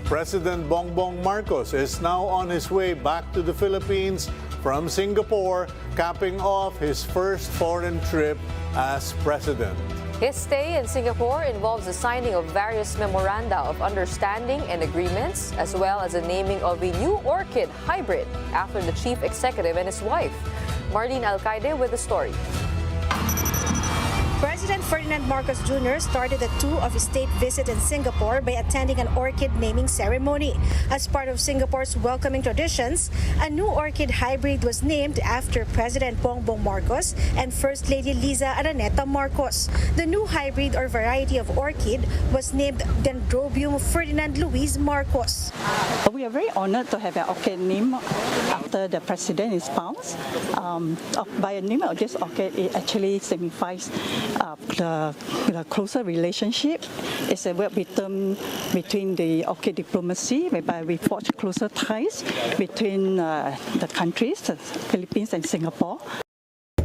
President Bongbong Marcos is now on his way back to the Philippines from Singapore, capping off his first foreign trip as president. His stay in Singapore involves the signing of various memoranda of understanding and agreements, as well as the naming of a new orchid hybrid after the chief executive and his wife. Marlene Alcaide with the story. President Ferdinand Marcos Jr. started a tour of his state visit in Singapore by attending an orchid naming ceremony. As part of Singapore's welcoming traditions, a new orchid hybrid was named after President Bongbong Marcos and First Lady Liza Araneta Marcos. The new hybrid or variety of orchid was named Dendrobium Ferdinand Luis Marcos. We are very honored to have an orchid name after the president is found. By the name of this orchid, it actually signifies the closer relationship. It's a well-term between the orchid diplomacy, whereby we forge closer ties between the countries, the Philippines and Singapore.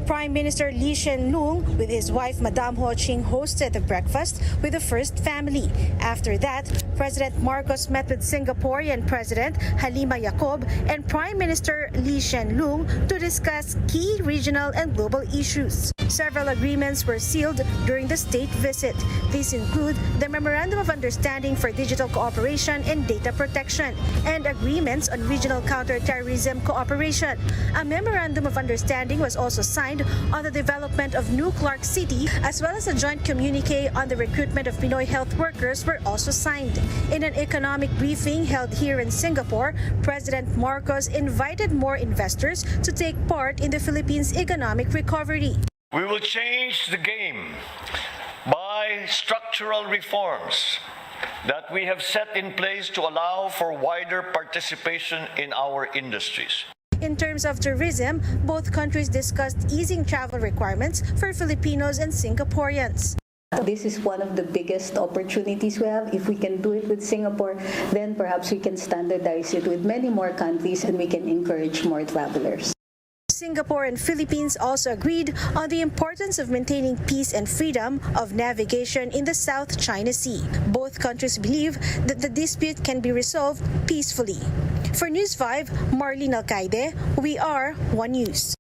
Prime Minister Lee Hsien Loong with his wife Madam Ho Ching hosted the breakfast with the first family. After that, President Marcos met with Singaporean President Halima Yacob and Prime Minister Lee Hsien Loong to discuss key regional and global issues. Several agreements were sealed during the state visit. These include the Memorandum of Understanding for Digital Cooperation and Data Protection and agreements on regional counterterrorism cooperation. A Memorandum of Understanding was also signed on the development of New Clark City, as well as a joint communique on the recruitment of Pinoy health workers were also signed. In an economic briefing held here in Singapore, President Marcos invited more investors to take part in the Philippines' economic recovery. We will change the game by structural reforms that we have set in place to allow for wider participation in our industries. In terms of tourism, both countries discussed easing travel requirements for Filipinos and Singaporeans. This is one of the biggest opportunities we have. If we can do it with Singapore, then perhaps we can standardize it with many more countries and we can encourage more travelers. Singapore and Philippines also agreed on the importance of maintaining peace and freedom of navigation in the South China Sea. Both countries believe that the dispute can be resolved peacefully. For News 5, Marlene Alcaide, we are One News.